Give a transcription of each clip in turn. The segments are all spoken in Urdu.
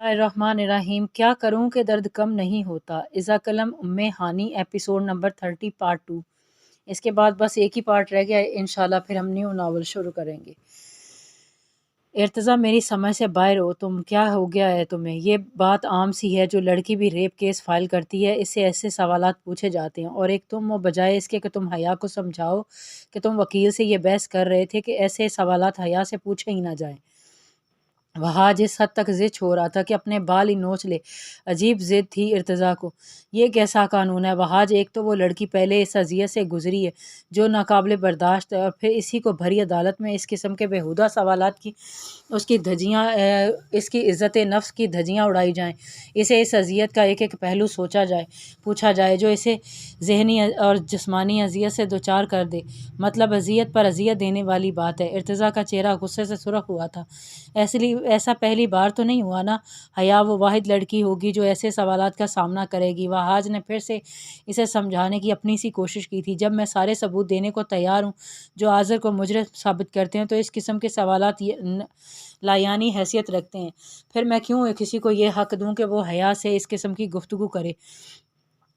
الرحمن الرحیم، کیا کروں کہ درد کم نہیں ہوتا۔ اذا قلم ہانی ایپیسوڈ نمبر 30 پارٹ 2۔ اس کے بعد بس ایک ہی پارٹ رہ گیا ہے، انشاءاللہ پھر ہم نیو ناول شروع کریں گے۔ ارتضیٰ، میری سمجھ سے باہر ہو تم، کیا ہو گیا ہے تمہیں؟ یہ بات عام سی ہے، جو لڑکی بھی ریپ کیس فائل کرتی ہے اس سے ایسے سوالات پوچھے جاتے ہیں، اور ایک تم ہو، بجائے اس کے کہ تم حیا کو سمجھاؤ کہ تم وکیل سے یہ بحث کر رہے تھے کہ ایسے سوالات حیا سے پوچھے ہی نہ جائیں۔ وہاج اس حد تک ضد ہو رہا تھا کہ اپنے بال ہی نوچ لے۔ عجیب ضد تھی ارتضیٰ کو۔ یہ کیسا قانون ہے وہاج؟ ایک تو وہ لڑکی پہلے اس اذیت سے گزری ہے جو ناقابل برداشت ہے، اور پھر اسی کو بھری عدالت میں اس قسم کے بیہودہ سوالات کی اس کی عزت نفس کی دھجیاں اڑائی جائیں۔ اسے اس اذیت کا ایک ایک پہلو پوچھا جائے جو اسے ذہنی اور جسمانی اذیت سے دوچار کر دے۔ مطلب اذیت پر اذیت دینے والی بات ہے۔ ارتضیٰ کا چہرہ غصے سے سرخ ہوا تھا۔ ایسا پہلی بار تو نہیں ہوا نا؟ حیا وہ واحد لڑکی ہوگی جو ایسے سوالات کا سامنا کرے گی۔ وہاج نے پھر سے اسے سمجھانے کی اپنی سی کوشش کی تھی۔ جب میں سارے ثبوت دینے کو تیار ہوں جو آذر کو مجرم ثابت کرتے ہیں، تو اس قسم کے سوالات لایعنی حیثیت رکھتے ہیں۔ پھر میں کیوں کسی کو یہ حق دوں کہ وہ حیا سے اس قسم کی گفتگو کرے؟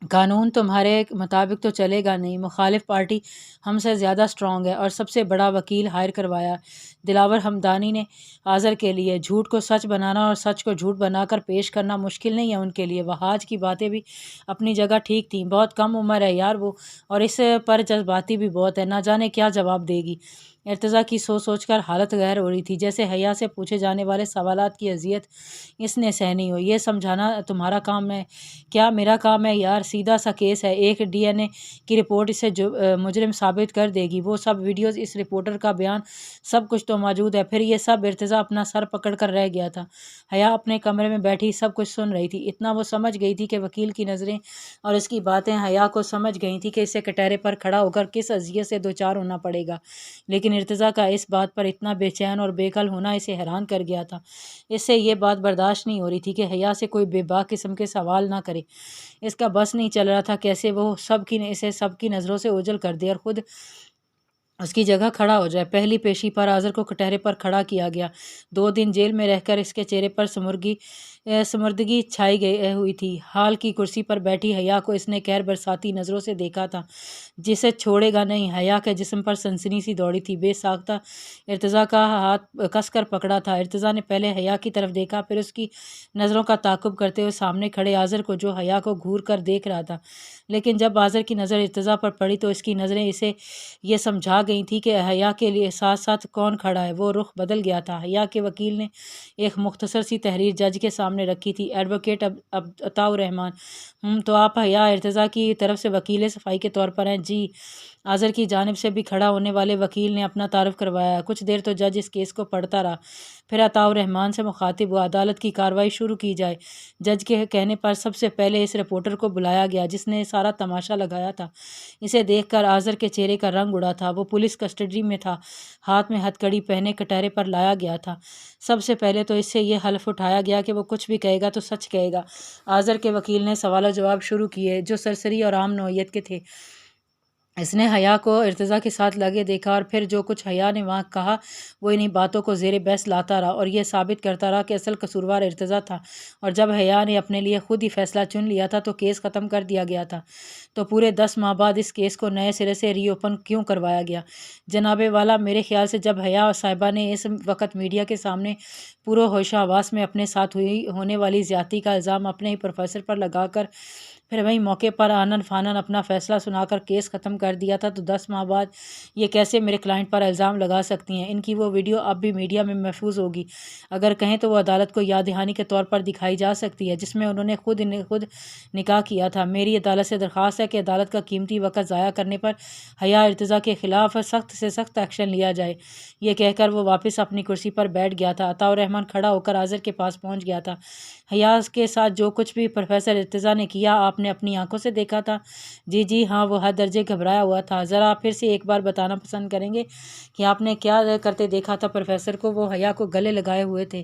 قانون تمہارے مطابق تو چلے گا نہیں۔ مخالف پارٹی ہم سے زیادہ اسٹرانگ ہے اور سب سے بڑا وکیل ہائر کروایا دلاور ہمدانی نے آذر کے لیے۔ جھوٹ کو سچ بنانا اور سچ کو جھوٹ بنا کر پیش کرنا مشکل نہیں ہے ان کے لیے۔ وہاج کی باتیں بھی اپنی جگہ ٹھیک تھیں۔ بہت کم عمر ہے یار وہ، اور اس پر جذباتی بھی بہت ہے، نہ جانے کیا جواب دے گی۔ ارتضیٰ کی سوچ کر حالت غیر ہو رہی تھی، جیسے حیا سے پوچھے جانے والے سوالات کی اذیت اس نے سہنی ہو۔ یہ سمجھانا تمہارا کام ہے کیا؟ میرا کام ہے یار، سیدھا سا کیس ہے، ایک ڈی این اے کی رپورٹ اسے مجرم ثابت کر دے گی۔ وہ سب ویڈیوز، اس رپورٹر کا بیان، سب کچھ تو موجود ہے۔ پھر یہ سب؟ ارتضیٰ اپنا سر پکڑ کر رہ گیا تھا۔ حیا اپنے کمرے میں بیٹھی سب کچھ سن رہی تھی۔ اتنا وہ سمجھ گئی تھی کہ وکیل کی نظریں اور اس کی باتیں حیا کو سمجھ گئی تھی کہ اسے کٹہرے پر کھڑا ہو کر کس اذیت سے دوچار ہونا پڑے گا، لیکن ارتضیٰ کا اس بات پر اتنا بے چین اور بے کل ہونا اسے حیران کر گیا تھا۔ اس سے یہ بات برداشت نہیں ہو رہی تھی کہ حیا سے کوئی بے باک قسم کے سوال نہ کرے۔ اس کا بس نہیں چل رہا تھا کیسے وہ اسے سب کی نظروں سے اوجھل کر دے اور خود اس کی جگہ کھڑا ہو جائے۔ پہلی پیشی پر آذر کو کٹہرے پر کھڑا کیا گیا۔ 2 دن جیل میں رہ کر اس کے چہرے پر سمردگی چھائی ہوئی تھی۔ حال کی کرسی پر بیٹھی حیا کو اس نے قہر برساتی نظروں سے دیکھا تھا، جسے چھوڑے گا نہیں۔ حیا کے جسم پر سنسنی سی دوڑی تھی۔ بے ساختہ ارتضیٰ کا ہاتھ کس کر پکڑا تھا۔ ارتضیٰ نے پہلے حیا کی طرف دیکھا، پھر اس کی نظروں کا تعاقب کرتے ہوئے سامنے کھڑے آذر کو، جو حیا کو گھور کر دیکھ رہا تھا۔ لیکن جب آذر کی نظر ارتضیٰ پر پڑی تو اس کی نظریں اسے یہ سمجھا گئی تھی کہ حیا کے لیے ساتھ ساتھ کون کھڑا ہے۔ وہ رخ بدل گیا تھا۔ حیا کے وکیل نے ایک مختصر سی تحریر جج کے سامنے رکھی تھی۔ ایڈوکیٹ عطاء الرحمن، تو آپ حیا ارتضیٰ کی طرف سے وکیل صفائی کے طور پر ہیں؟ جی۔ آذر کی جانب سے بھی کھڑا ہونے والے وکیل نے اپنا تعارف کروایا۔ کچھ دیر تو جج اس کیس کو پڑھتا رہا، پھر عطاء الرحمن سے مخاطب ہوا، عدالت کی کارروائی شروع کی جائے۔ جج کے کہنے پر سب سے پہلے اس رپورٹر کو بلایا گیا جس نے سارا تماشا لگایا تھا۔ اسے دیکھ کر آذر کے چہرے کا رنگ اڑا تھا۔ وہ پولیس کسٹڈی میں تھا، ہاتھ میں ہتھ کڑی پہنے کٹہرے پر لایا گیا تھا۔ سب سے پہلے تو اس سے یہ حلف اٹھایا گیا کہ وہ کچھ بھی کہے گا تو سچ کہے گا۔ آذر کے وکیل نے سوال و جواب شروع کیے جو سرسری اور عام نوعیت کے تھے۔ اس نے حیا کو ارتضیٰ کے ساتھ لگے دیکھا، اور پھر جو کچھ حیا نے وہاں کہا وہ انہی باتوں کو زیر بحث لاتا رہا اور یہ ثابت کرتا رہا کہ اصل قصوروار ارتضیٰ تھا، اور جب حیا نے اپنے لیے خود ہی فیصلہ چن لیا تھا تو کیس ختم کر دیا گیا تھا۔ تو پورے 10 ماہ بعد اس کیس کو نئے سرے سے ری اوپن کیوں کروایا گیا؟ جناب والا، میرے خیال سے جب حیا صاحبہ نے اس وقت میڈیا کے سامنے پورے ہوش و حواس میں اپنے ساتھ ہونے والی زیادتی کا الزام اپنے ہی پروفیسر پر لگا کر پھر وہیں موقع پر آنن فانن اپنا فیصلہ سنا کر کیس ختم کر دیا تھا، تو 10 ماہ بعد یہ کیسے میرے کلائنٹ پر الزام لگا سکتی ہیں؟ ان کی وہ ویڈیو اب بھی میڈیا میں محفوظ ہوگی، اگر کہیں تو وہ عدالت کو یاد دہانی کے طور پر دکھائی جا سکتی ہے، جس میں انہوں نے خود نکاح کیا تھا۔ میری عدالت سے درخواست ہے کہ عدالت کا قیمتی وقت ضائع کرنے پر حیا ارتضیٰ کے خلاف سخت سے سخت ایکشن لیا جائے۔ یہ کہہ کر وہ واپس اپنی کرسی پر بیٹھ گیا تھا۔ عطاء الرحمن کھڑا ہو کر آذر کے پاس پہنچ گیا تھا۔ حیا کے ساتھ جو کچھ بھی پروفیسر ارتضیٰ نے کیا آپ نے اپنی آنکھوں سے دیکھا تھا؟ جی ہاں، وہ حد درجے گھبرایا ہوا تھا۔ ذرا پھر سے ایک بار بتانا پسند کریں گے کہ آپ نے کیا کرتے دیکھا تھا پروفیسر کو؟ وہ حیا کو گلے لگائے ہوئے تھے،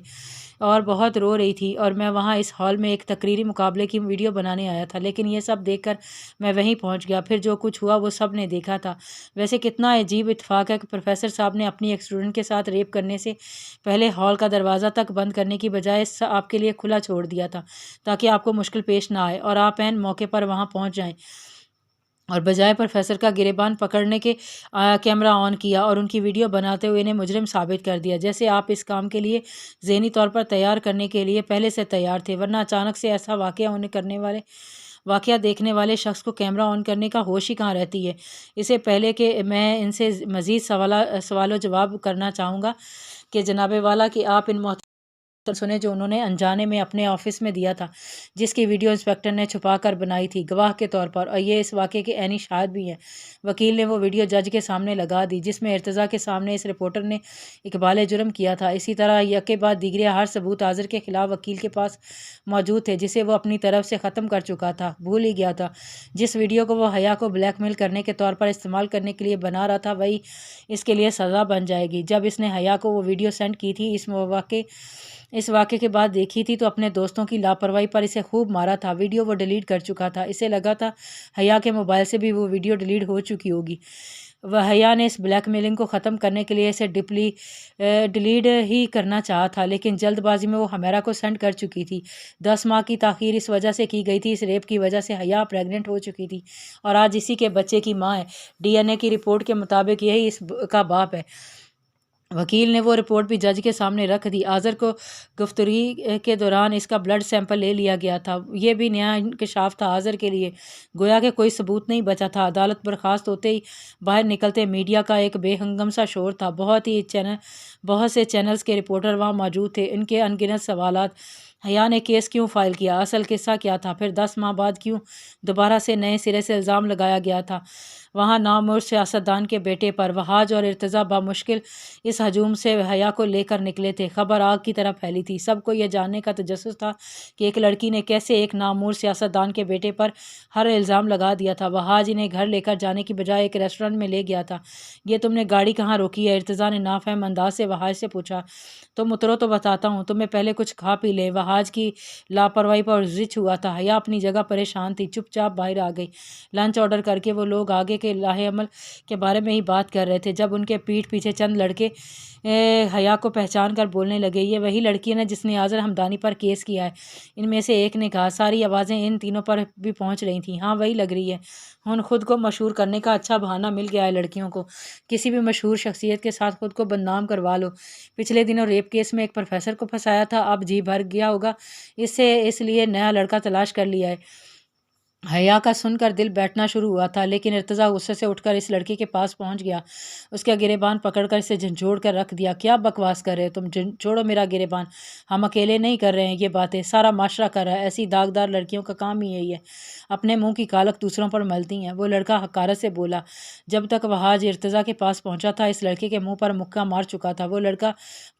اور بہت رو رہی تھی، اور میں وہاں اس ہال میں ایک تقریری مقابلے کی ویڈیو بنانے آیا تھا، لیکن یہ سب دیکھ کر میں وہیں پہنچ گیا۔ پھر جو کچھ ہوا وہ سب نے دیکھا تھا۔ ویسے کتنا عجیب اتفاق ہے کہ پروفیسر صاحب نے اپنی ایک اسٹوڈنٹ کے ساتھ ریپ کرنے سے پہلے ہال کا دروازہ تک بند کرنے کی بجائے آپ کے لیے کھلا چھوڑ دیا تھا تاکہ آپ کو مشکل پیش نہ آئے، اور آپ عین موقع پر وہاں پہنچ جائیں، اور بجائے پروفیسر کا گریبان پکڑنے کے کیمرہ آن کیا اور ان کی ویڈیو بناتے ہوئے انہیں مجرم ثابت کر دیا، جیسے آپ اس کام کے لیے ذہنی طور پر تیار کرنے کے لیے پہلے سے تیار تھے، ورنہ اچانک سے ایسا واقعہ دیکھنے والے شخص کو کیمرہ آن کرنے کا ہوش ہی کہاں رہتی ہے۔ اسے پہلے کہ میں ان سے مزید سوال و جواب کرنا چاہوں گا کہ جناب والا کہ آپ ان سنے جو انہوں نے انجانے میں اپنے آفس میں دیا تھا، جس کی ویڈیو انسپکٹر نے چھپا کر بنائی تھی گواہ کے طور پر، اور یہ اس واقعے کے عینی شاہد بھی ہیں۔ وکیل نے وہ ویڈیو جج کے سامنے لگا دی، جس میں ارتضیٰ کے سامنے اس رپورٹر نے اقبال جرم کیا تھا۔ اسی طرح یکے بعد دیگرے ہر ثبوت حاضر کے خلاف وکیل کے پاس موجود تھے، جسے وہ اپنی طرف سے ختم کر چکا تھا، بھول ہی گیا تھا۔ جس ویڈیو کو وہ حیا کو بلیک میل کرنے کے طور پر استعمال کرنے کے لیے بنا رہا تھا، وہی اس کے لیے سزا بن جائے گی۔ جب اس نے حیا کو وہ ویڈیو سینڈ کی تھی، اس واقعے کے بعد دیکھی تھی، تو اپنے دوستوں کی لاپرواہی پر اسے خوب مارا تھا۔ ویڈیو وہ ڈیلیٹ کر چکا تھا، اسے لگا تھا حیا کے موبائل سے بھی وہ ویڈیو ڈیلیٹ ہو چکی ہوگی۔ وہ حیا نے اس بلیک میلنگ کو ختم کرنے کے لیے اسے ڈیلیٹ ہی کرنا چاہا تھا، لیکن جلد بازی میں وہ ہمیرا کو سینڈ کر چکی تھی۔ 10 ماہ کی تاخیر اس وجہ سے کی گئی تھی، اس ریپ کی وجہ سے حیا پریگننٹ ہو چکی تھی اور آج اسی کے بچے کی ماں ہے۔ ڈی این اے کی رپورٹ کے مطابق یہی اس کا باپ ہے۔ وکیل نے وہ رپورٹ بھی جج کے سامنے رکھ دی۔ آذر کو گفتگو کے دوران اس کا بلڈ سیمپل لے لیا گیا تھا۔ یہ بھی نیا انکشاف تھا آذر کے لیے، گویا کہ کوئی ثبوت نہیں بچا تھا۔ عدالت برخاست ہوتے ہی باہر نکلتے میڈیا کا ایک بے ہنگم سا شور تھا۔ بہت سے چینلز کے رپورٹر وہاں موجود تھے۔ ان کے ان گنت سوالات: حیا نے کیس کیوں فائل کیا؟ اصل قصہ کیا تھا؟ پھر 10 ماہ بعد کیوں دوبارہ سے نئے سرے سے الزام لگایا گیا تھا وہاں نامور سیاستدان کے بیٹے پر؟ وہاج اور ارتضیٰ بامشکل اس ہجوم سے حیا کو لے کر نکلے تھے۔ خبر آگ کی طرح پھیلی تھی۔ سب کو یہ جاننے کا تجسس تھا کہ ایک لڑکی نے کیسے ایک نامور سیاستدان کے بیٹے پر ہر الزام لگا دیا تھا۔ وہاج انہیں گھر لے کر جانے کی بجائے ایک ریسٹورنٹ میں لے گیا تھا۔ یہ تم نے گاڑی کہاں روکی ہے؟ ارتضیٰ نے نافہم انداز سے وہاج سے پوچھا۔ تم اترو تو بتاتا ہوں، تمہیں پہلے کچھ کھا پی لیں۔ وہاج کی لاپرواہی پر زچ ہوا تھا۔ حیا اپنی جگہ پریشان تھی، چپ چاپ باہر آ گئی۔ لنچ آرڈر کر کے وہ لوگ آگے کے لاہے عمل کے بارے میں ہی بات کر رہے تھے جب ان کے پیٹھ پیچھے چند لڑکے حیا کو پہچان کر بولنے لگے، یہ وہی لڑکی ہے جس نے آذر حمدانی پر کیس کیا ہے؟ ان میں سے ایک نے کہا۔ ساری آوازیں ان تینوں پر بھی پہنچ رہی تھیں۔ ہاں وہی لگ رہی ہے۔ خود کو مشہور کرنے کا اچھا بہانہ مل گیا ہے لڑکیوں کو۔ کسی بھی مشہور شخصیت کے ساتھ خود کو بدنام کروا لو۔ پچھلے دنوں ریپ کیس میں ایک پروفیسر کو پھنسایا تھا، اب جی بھر گیا ہوگا اس لیے نیا لڑکا تلاش کر لیا ہے۔ حیا کا سن کر دل بیٹھنا شروع ہوا تھا، لیکن ارتضیٰ غصے سے اٹھ کر اس لڑکی کے پاس پہنچ گیا، اس کا گریبان پکڑ کر اسے جھنجھوڑ کر رکھ دیا۔ کیا بکواس کر رہے ہو تم؟ چھوڑو میرا گریبان۔ ہم اکیلے نہیں کر رہے ہیں یہ باتیں، سارا معاشرہ کر رہا ہے۔ ایسی داغدار لڑکیوں کا کام ہی یہی ہے، اپنے منہ کی کالک دوسروں پر ملتی ہیں۔ وہ لڑکا حقارت سے بولا۔ جب تک وہاج ارتضیٰ کے پاس پہنچا تھا، اس لڑکے کے منہ پر مکہ مار چکا تھا۔ وہ لڑکا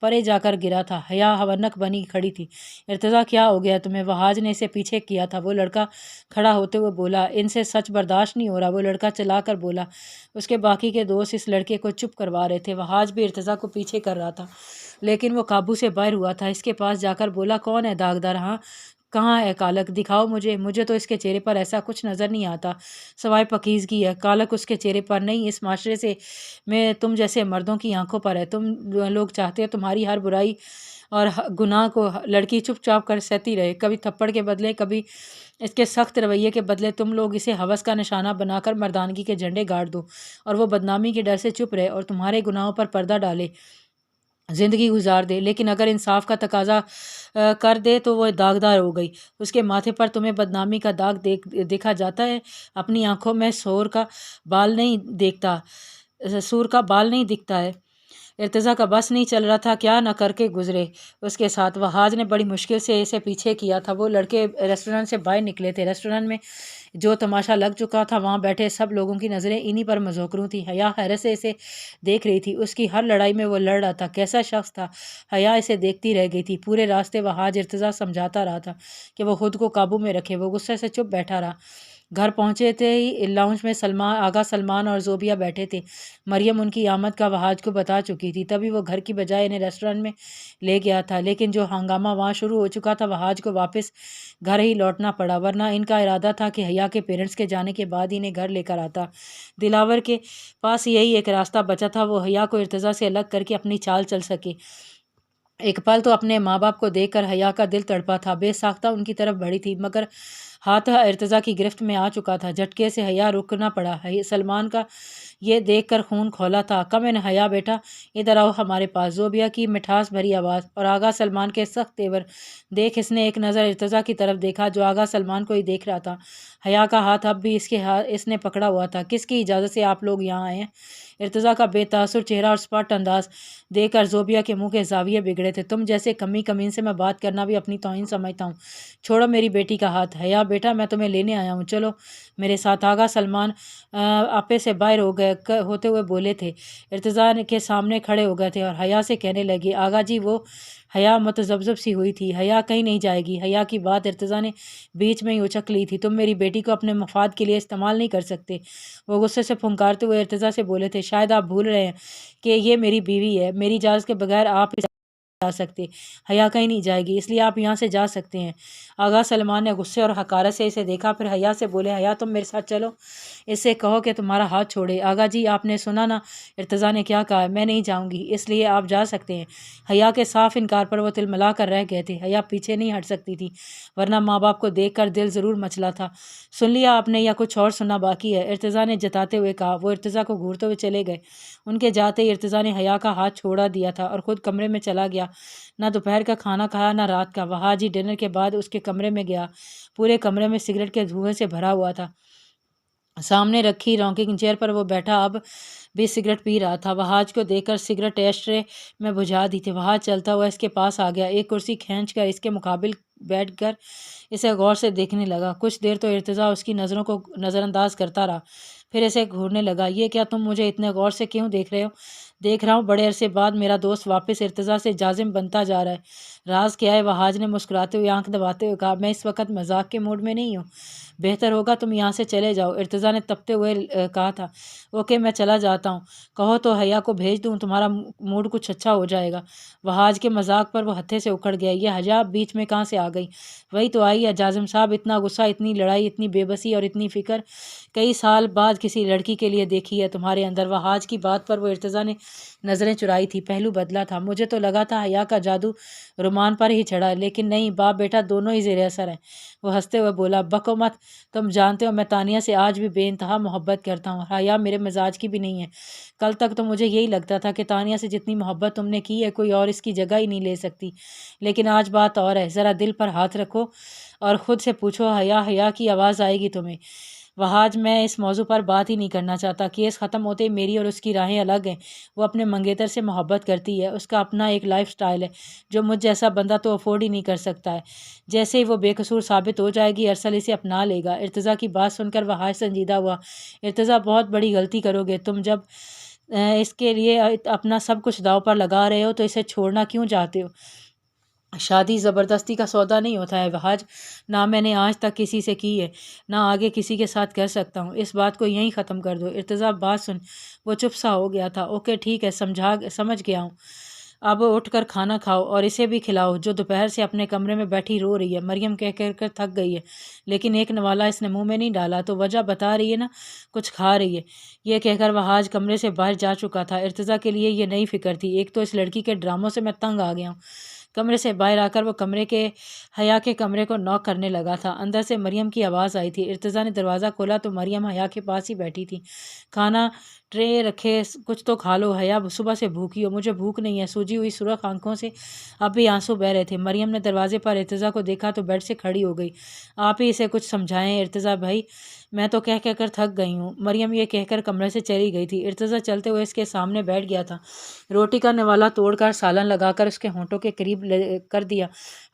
پرے جا کر گرا تھا۔ حیا ہونک بنی کھڑی تھی۔ ارتضیٰ کیا ہو گیا تمہیں؟ وہاج نے اسے پیچھے کیا تھا۔ وہ لڑکا کھڑا ہوتے ہوئے بولا، ان سے سچ برداشت نہیں ہو رہا۔ وہ لڑکا چلا کر بولا۔ اس کے باقی کے دوست اس لڑکے کو چپ کروا رہے تھے۔ وہاج بھی ارتضیٰ کو پیچھے کر رہا تھا، لیکن وہ قابو سے باہر ہوا تھا۔ اس کے پاس جا کر بولا، کون ہے داغدار؟ ہاں کہاں ہے کالک؟ دکھاؤ مجھے تو اس کے چہرے پر ایسا کچھ نظر نہیں آتا سوائے پاکیزگی ہے۔ کالک اس کے چہرے پر نہیں، اس معاشرے سے میں تم جیسے مردوں کی آنکھوں پر ہے۔ تم لوگ چاہتے ہو تمہاری ہر برائی اور گناہ کو لڑکی چپ چاپ کر سہتی رہے، کبھی تھپڑ کے بدلے، کبھی اس کے سخت رویے کے بدلے تم لوگ اسے ہوس کا نشانہ بنا کر مردانگی کے جھنڈے گاڑ دو، اور وہ بدنامی کے ڈر سے چپ رہے اور تمہارے گناہوں پر پردہ ڈالے، زندگی گزار دے۔ لیکن اگر انصاف کا تقاضا کر دے تو وہ داغدار ہو گئی۔ اس کے ماتھے پر تمہیں بدنامی کا داغ دیکھا جاتا ہے؟ اپنی آنکھوں میں سور کا بال نہیں دکھتا ہے؟ ارتضیٰ کا بس نہیں چل رہا تھا، کیا نہ کر کے گزرے اس کے ساتھ۔ وہاج نے بڑی مشکل سے اسے پیچھے کیا تھا۔ وہ لڑکے ریسٹورنٹ سے باہر نکلے تھے۔ ریسٹورنٹ میں جو تماشا لگ چکا تھا، وہاں بیٹھے سب لوگوں کی نظریں انہی پر مذوکروں تھیں۔ حیا حیرت سے اسے دیکھ رہی تھی۔ اس کی ہر لڑائی میں وہ لڑ رہا تھا۔ کیسا شخص تھا؟ حیا اسے دیکھتی رہ گئی تھی۔ پورے راستے وہاج ارتضیٰ سمجھاتا رہا تھا کہ وہ خود کو قابو میں رکھے۔ وہ غصے سے چپ بیٹھا رہا۔ گھر پہنچے تھے ہی لاؤنج میں آغا سلمان اور زوبیہ بیٹھے تھے۔ مریم ان کی آمد کا وہاج کو بتا چکی تھی، تبھی وہ گھر کی بجائے انہیں ریسٹورانٹ میں لے گیا تھا، لیکن جو ہنگامہ وہاں شروع ہو چکا تھا وہاج کو واپس گھر ہی لوٹنا پڑا، ورنہ ان کا ارادہ تھا کہ حیا کے پیرنٹس کے جانے کے بعد ہی انہیں گھر لے کر آتا۔ دلاور کے پاس یہی ایک راستہ بچا تھا، وہ حیا کو ارتضیٰ سے الگ کر کے اپنی چال چل سکے۔ ایک پل تو اپنے ماں باپ کو دیکھ کر حیا کا دل تڑپا تھا، بے ساختہ ان کی طرف بڑھی تھی، مگر ہاتھ ارتضیٰ کی گرفت میں آ چکا تھا۔ جھٹکے سے حیا رکنا پڑا۔ سلمان کا یہ دیکھ کر خون کھولا تھا۔ کم ان حیا بیٹا، ادھر آؤ ہمارے پاس۔ زوبیہ کی مٹھاس بھری آواز اور آغا سلمان کے سخت تیور دیکھ اس نے ایک نظر ارتضیٰ کی طرف دیکھا جو آغا سلمان کو ہی دیکھ رہا تھا۔ حیا کا ہاتھ اب بھی اس نے پکڑا ہوا تھا۔ کس کی اجازت سے آپ لوگ یہاں آئے ہیں؟ ارتضیٰ کا بے تاثر چہرہ اور سپٹ انداز دیکھ کر زوبیہ کے منہ کے زاویے بگڑے تھے۔ تم جیسے کمین سے میں بات کرنا بھی اپنی توہین سمجھتا ہوں۔ چھوڑو میری بیٹی کا ہاتھ۔ حیا بیٹا، میں تمہیں لینے آیا ہوں، چلو میرے ساتھ۔ آغا سلمان آپے سے باہر ہوتے ہوئے بولے تھے، ارتضیٰ کے سامنے کھڑے ہو گئے تھے اور حیا سے کہنے لگے، آغا جی وہ حیا متذبذب سی ہوئی تھی۔ حیا کہیں نہیں جائے گی۔ حیا کی بات ارتضیٰ نے بیچ میں ہی اچک لی تھی۔ تم میری بیٹی کو اپنے مفاد کے لیے استعمال نہیں کر سکتے۔ وہ غصے سے پھنکارتے ہوئے ارتضیٰ سے بولے تھے، شاید آپ بھول رہے ہیں کہ یہ میری بیوی ہے، میری اجازت کے بغیر آپ جا سکتے۔ حیا کہیں نہیں جائے گی، اس لیے آپ یہاں سے جا سکتے ہیں۔ آغا سلمان نے غصے اور حقارت سے اسے دیکھا، پھر حیا سے بولے، حیا تم میرے ساتھ چلو، اس سے کہو کہ تمہارا ہاتھ چھوڑے۔ آغا جی آپ نے سنا نا ارتضیٰ نے کیا کہا، میں نہیں جاؤں گی، اس لیے آپ جا سکتے ہیں۔ حیا کے صاف انکار پر وہ تلملا کر رہ گئے تھے۔ حیا پیچھے نہیں ہٹ سکتی تھی، ورنہ ماں باپ کو دیکھ کر دل ضرور مچلا تھا۔ سن لیا آپ نے یا کچھ اور سننا باقی ہے؟ ارتضیٰ نے جتاتے ہوئے کہا۔ وہ ارتضیٰ کو گھورتے ہوئے چلے گئے۔ ان کے جاتے ہی ارتضیٰ نے حیا کا ہاتھ چھوڑا دیا تھا اور خود کمرے میں چلا گیا۔ نہ دوپہر کا کھانا کھایا نہ رات کا۔ وہاج ہی ڈنر کے بعد اس کے کمرے میں گیا۔ پورے کمرے میں سگریٹ کے دھوئیں سے بھرا ہوا تھا۔ سامنے رکھی رونکنگ چیئر پر وہ بیٹھا اب بھی سگریٹ پی رہا تھا۔ وہاج کو دیکھ کر سگریٹ ایش ٹرے میں بجھا دی تھی۔ وہاج چلتا ہوا اس کے پاس آ گیا، ایک کرسی کھینچ کر اس کے مقابل بیٹھ کر اسے غور سے دیکھنے لگا۔ کچھ دیر تو ارتضیٰ اس کی نظروں کو نظر انداز کرتا رہا، پھر اسے گھورنے لگا۔ یہ کیا، تم مجھے اتنے غور سے کیوں دیکھ رہے ہو؟ دیکھ رہا ہوں بڑے عرصے بعد میرا دوست واپس ارتضیٰ سے جازم بنتا جا رہا ہے۔ راز کیا ہے؟ وہاج نے مسکراتے ہوئے آنکھ دباتے ہوئے کہا، میں اس وقت مذاق کے موڈ میں نہیں ہوں، بہتر ہوگا تم یہاں سے چلے جاؤ۔ ارتضیٰ نے تپتے ہوئے کہا تھا، اوکے میں چلا جاتا ہوں، کہو تو حیا کو بھیج دوں، تمہارا موڈ کچھ اچھا ہو جائے گا۔ وہاج کے مذاق پر وہ ہتھے سے اکھڑ گیا۔ یہ حیا بیچ میں کہاں سے آ گئی؟ وہی تو آئی ہے جازم صاحب، اتنا غصہ، اتنی لڑائی، اتنی بے بسی اور اتنی فکر کئی سال بعد کسی لڑکی کے لیے دیکھی ہے تمہارے اندر۔ وہاج کی بات پر وہ ارتضیٰ نے نظریں چرائی تھی، پہلو بدلا تھا۔ مجھے تو لگا تھا حیا کا جادو رومان پر ہی چڑھا، لیکن نہیں، باپ بیٹا دونوں ہی زیر اثر ہیں۔ وہ ہنستے ہوئے بولا، بکو مت، تم جانتے ہو میں تانیہ سے آج بھی بے انتہا محبت کرتا ہوں، حیا میرے مزاج کی بھی نہیں ہے۔ کل تک تو مجھے یہی لگتا تھا کہ تانیہ سے جتنی محبت تم نے کی ہے کوئی اور اس کی جگہ ہی نہیں لے سکتی، لیکن آج بات اور ہے۔ ذرا دل پر ہاتھ رکھو اور خود سے پوچھو، حیا حیا کی آواز آئے گی تمہیں؟ وہاج میں اس موضوع پر بات ہی نہیں کرنا چاہتا۔ کیس ختم ہوتے میری اور اس کی راہیں الگ ہیں۔ وہ اپنے منگیتر سے محبت کرتی ہے، اس کا اپنا ایک لائف سٹائل ہے جو مجھ جیسا بندہ تو افورڈ ہی نہیں کر سکتا ہے۔ جیسے ہی وہ بے قصور ثابت ہو جائے گی ارسل اسے اپنا لے گا۔ ارتضیٰ کی بات سن کر وہاج سنجیدہ ہوا۔ ارتضیٰ بہت بڑی غلطی کرو گے تم، جب اس کے لیے اپنا سب کچھ داؤ پر لگا رہے ہو تو اسے چھوڑنا کیوں چاہتے ہو؟ شادی زبردستی کا سودا نہیں ہوتا ہے وہاج، نہ میں نے آج تک کسی سے کی ہے، نہ آگے کسی کے ساتھ کر سکتا ہوں۔ اس بات کو یہیں ختم کر دو۔ ارتضیٰ بات سن وہ چپ سا ہو گیا تھا۔ اوکے ٹھیک ہے، سمجھ گیا ہوں، اب اٹھ کر کھانا کھاؤ اور اسے بھی کھلاؤ جو دوپہر سے اپنے کمرے میں بیٹھی رو رہی ہے۔ مریم کہہ کر تھک گئی ہے، لیکن ایک نوالہ اس نے منہ میں نہیں ڈالا تو وجہ بتا رہی ہے نا، کچھ کھا رہی ہے۔ یہ کہہ کر وہاج کمرے سے باہر جا چکا تھا۔ ارتضیٰ کے لیے یہ نئی فکر تھی، ایک تو اس لڑکی کے ڈراموں سے میں تنگ آ گیا ہوں۔ کمرے سے باہر آ کر وہ حیا کے کمرے کو نوک کرنے لگا تھا۔ اندر سے مریم کی آواز آئی تھی۔ ارتضیٰ نے دروازہ کھولا تو مریم حیا کے پاس ہی بیٹھی تھی۔ کھانا ٹرے رکھے، کچھ تو کھا لو حیا، صبح سے بھوکی ہو۔ مجھے بھوک نہیں ہے۔ سوجی ہوئی سرخ آنکھوں سے اب بھی آنسو بہہ رہے تھے۔ مریم نے دروازے پر ارتضیٰ کو دیکھا تو بیڈ سے کھڑی ہو گئی۔ آپ ہی اسے کچھ سمجھائیں ارتضیٰ بھائی، میں تو کہہ کر تھک گئی ہوں۔ مریم یہ کہہ کر کمرے سے چلی گئی تھی۔ ارتضیٰ چلتے ہوئے اس کے سامنے بیٹھ گیا تھا، روٹی کا نوالا توڑ کر سالن لگا کر اس کے ہونٹوں کے قریب کر دیا۔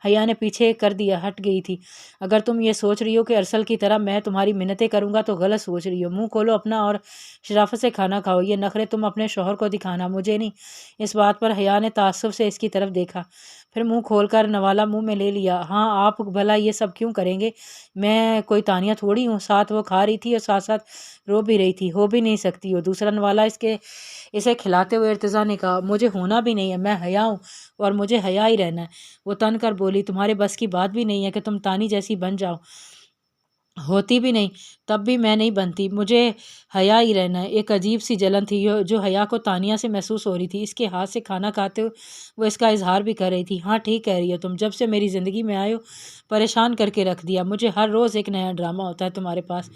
حیا نے پیچھے کر دیا، ہٹ گئی تھی۔ اگر تم یہ سوچ رہی ہو کہ ارسل کی طرح میں تمہاری منتیں کروں گا تو غلط سوچ رہی ہو۔ منہ کھولو اپنا اور شرافت سے کھانا کھاؤ۔ یہ نخرے تم اپنے شوہر کو دکھانا، مجھے نہیں۔ اس بات پر حیا نے تعصب سے اس کی طرف دیکھا۔ پھر منہ کھول کر نوالا منہ میں لے لیا۔ ہاں آپ بھلا یہ سب کیوں کریں گے؟ میں کوئی تانیہ تھوڑی ہوں۔ ساتھ وہ کھا رہی تھی اور ساتھ ساتھ رو بھی رہی تھی۔ ہو بھی نہیں سکتی ہو۔ دوسرا نوالا اسے کھلاتے ہوئے ارتضیٰ نے کہا، مجھے ہونا بھی نہیں ہے، میں حیا ہوں اور مجھے حیا ہی رہنا ہے۔ وہ تن کر بولی، تمہارے بس کی بات بھی نہیں ہے کہ تم تانی جیسی بن جاؤ۔ ہوتی بھی نہیں، تب بھی میں نہیں بنتی، مجھے حیا ہی رہنا ہے۔ ایک عجیب سی جلن تھی جو حیا کو تانیہ سے محسوس ہو رہی تھی۔ اس کے ہاتھ سے کھانا کھاتے ہوئے وہ اس کا اظہار بھی کر رہی تھی۔ ہاں ٹھیک کہہ رہی ہو تم، جب سے میری زندگی میں آئے ہو پریشان کر کے رکھ دیا۔ مجھے ہر روز ایک نیا ڈرامہ ہوتا ہے تمہارے پاس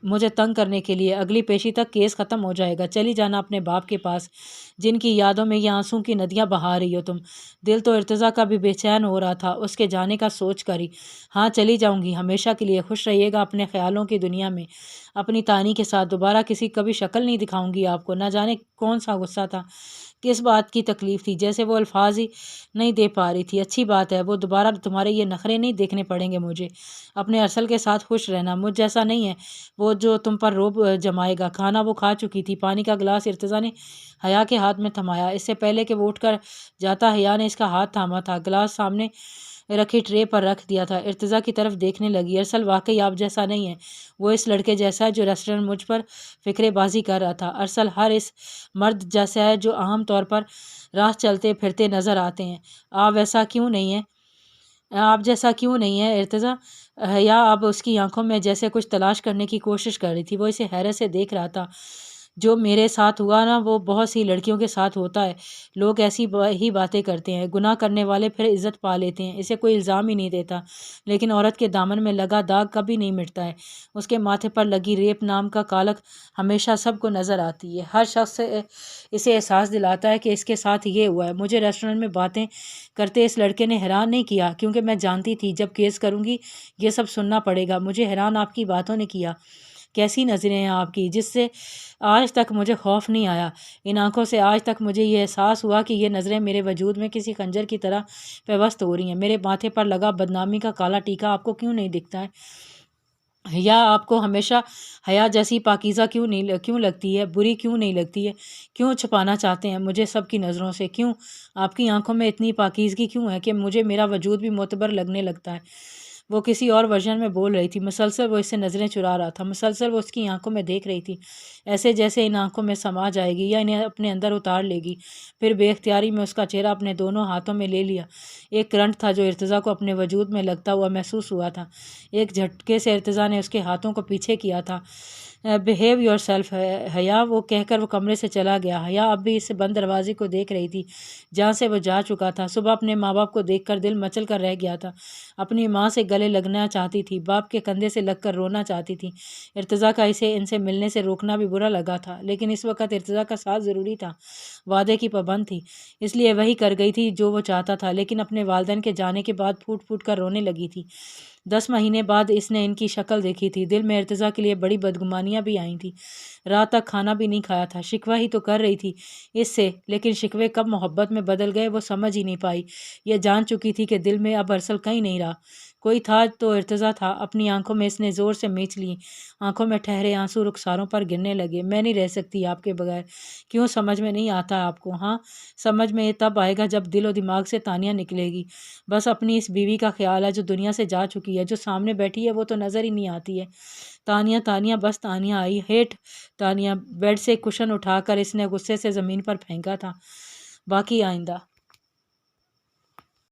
مجھے تنگ کرنے کے لیے۔ اگلی پیشی تک کیس ختم ہو جائے گا۔ چلی جانا اپنے باپ کے پاس جن کی یادوں میں یہ آنسوں کی ندیاں بہا رہی ہو تم۔ دل تو ارتضیٰ کا بھی بے چین ہو رہا تھا اس کے جانے کا سوچ کر ہی۔ ہاں چلی جاؤں گی ہمیشہ کے لیے، خوش رہیے گا اپنے خیالوں کی دنیا میں اپنی تانی کے ساتھ۔ دوبارہ کبھی شکل نہیں دکھاؤں گی آپ کو۔ نہ جانے کون سا غصہ تھا، کس بات کی تکلیف تھی، جیسے وہ الفاظ ہی نہیں دے پا رہی تھی۔ اچھی بات ہے، وہ دوبارہ تمہارے یہ نخرے نہیں دیکھنے پڑیں گے مجھے۔ اپنے ارسل کے ساتھ خوش رہنا، مجھ جیسا نہیں ہے وہ جو تم پر روب جمائے گا۔ کھانا وہ کھا چکی تھی۔ پانی کا گلاس ارتضیٰ نے حیا کے ہاتھ میں تھمایا۔ اس سے پہلے کہ وہ اٹھ کر جاتا حیا نے اس کا ہاتھ تھاما تھا، گلاس سامنے رکھی ٹرے پر رکھ دیا تھا۔ ارتضیٰ کی طرف دیکھنے لگی۔ ارسل واقعی آپ جیسا نہیں ہے، وہ اس لڑکے جیسا ہے جو ریسٹورنٹ مجھ پر فکرے بازی کر رہا تھا۔ ارسل ہر اس مرد جیسا ہے جو عام طور پر راہ چلتے پھرتے نظر آتے ہیں۔ آپ ویسا کیوں نہیں ہے؟ آپ جیسا کیوں نہیں ہے ارتضیٰ؟ حیا اب اس کی آنکھوں میں جیسے کچھ تلاش کرنے کی کوشش کر رہی تھی۔ وہ اسے حیرت سے دیکھ رہا تھا۔ جو میرے ساتھ ہوا نا وہ بہت سی لڑکیوں کے ساتھ ہوتا ہے۔ لوگ ایسی ہی باتیں کرتے ہیں، گناہ کرنے والے پھر عزت پا لیتے ہیں۔ اسے کوئی الزام ہی نہیں دیتا، لیکن عورت کے دامن میں لگا داغ کبھی نہیں مٹتا ہے۔ اس کے ماتھے پر لگی ریپ نام کا کالک ہمیشہ سب کو نظر آتی ہے۔ ہر شخص اسے احساس دلاتا ہے کہ اس کے ساتھ یہ ہوا ہے۔ مجھے ریسٹورنٹ میں باتیں کرتے اس لڑکے نے حیران نہیں کیا، کیونکہ میں جانتی تھی جب کیس کروں گی یہ سب سننا پڑے گا۔ مجھے حیران آپ کی باتوں نے کیا۔ کیسی نظریں ہیں آپ کی، جس سے آج تک مجھے خوف نہیں آیا۔ ان آنکھوں سے آج تک مجھے یہ احساس ہوا کہ یہ نظریں میرے وجود میں کسی خنجر کی طرح پیوست ہو رہی ہیں۔ میرے ماتھے پر لگا بدنامی کا کالا ٹیکا آپ کو کیوں نہیں دکھتا ہے؟ حیا آپ کو ہمیشہ حیا جیسی پاکیزہ کیوں لگتی ہے، بری کیوں نہیں لگتی ہے؟ کیوں چھپانا چاہتے ہیں مجھے سب کی نظروں سے؟ کیوں آپ کی آنکھوں میں اتنی پاکیزگی کیوں ہے کہ مجھے میرا وجود بھی معتبر لگنے لگتا ہے؟ وہ کسی اور ورژن میں بول رہی تھی۔ مسلسل وہ اس سے نظریں چرا رہا تھا، مسلسل وہ اس کی آنکھوں میں دیکھ رہی تھی، ایسے جیسے ان آنکھوں میں سما جائے گی یا انہیں اپنے اندر اتار لے گی۔ پھر بے اختیاری میں اس کا چہرہ اپنے دونوں ہاتھوں میں لے لیا۔ ایک کرنٹ تھا جو ارتضیٰ کو اپنے وجود میں لگتا ہوا محسوس ہوا تھا۔ ایک جھٹکے سے ارتضیٰ نے اس کے ہاتھوں کو پیچھے کیا تھا۔ بہیو یور سیلف حیا، وہ کہہ کر وہ کمرے سے چلا گیا۔ حیا اب بھی اس بند دروازے کو دیکھ رہی تھی جہاں سے وہ جا چکا تھا۔ صبح اپنے ماں باپ کو دیکھ کر دل مچل کر رہ گیا تھا۔ اپنی ماں سے گلے لگنا چاہتی تھی، باپ کے کندھے سے لگ کر رونا چاہتی تھی۔ ارتضیٰ کا اسے ان سے ملنے سے روکنا بھی برا لگا تھا، لیکن اس وقت ارتضیٰ کا ساتھ ضروری تھا۔ وعدے کی پابند تھی، اس لیے وہی کر گئی تھی جو وہ چاہتا تھا، لیکن اپنے والدین کے جانے کے بعد پھوٹ پھوٹ کر رونے لگی تھی۔ 10 مہینے بعد اس نے ان کی شکل دیکھی تھی۔ دل میں ارتضیٰ کے لیے بڑی بدگمانیاں بھی آئی تھیں۔ رات تک کھانا بھی نہیں کھایا تھا۔ شکوہ ہی تو کر رہی تھی اس سے، لیکن شکوے کب محبت میں بدل گئے وہ سمجھ ہی نہیں پائی۔ یہ جان چکی تھی کہ دل میں اب ارسل کہیں نہیں رہا، کوئی تھا تو ارتضیٰ تھا۔ اپنی آنکھوں میں اس نے زور سے مینچ لیں، آنکھوں میں ٹھہرے آنسو رخساروں پر گرنے لگے۔ میں نہیں رہ سکتی آپ کے بغیر۔ کیوں سمجھ میں نہیں آتا آپ کو؟ ہاں سمجھ میں یہ تب آئے گا جب دل و دماغ سے تانیہ نکلے گی۔ بس اپنی اس بیوی کا خیال ہے جو دنیا سے جا چکی ہے، جو سامنے بیٹھی ہے وہ تو نظر ہی نہیں آتی ہے۔ تانیہ تانیہ بس Tania I hate Tania. Bed سے کشن اٹھا کر اس نے غصے سے زمین پر پھینکا تھا۔ باقی آئندہ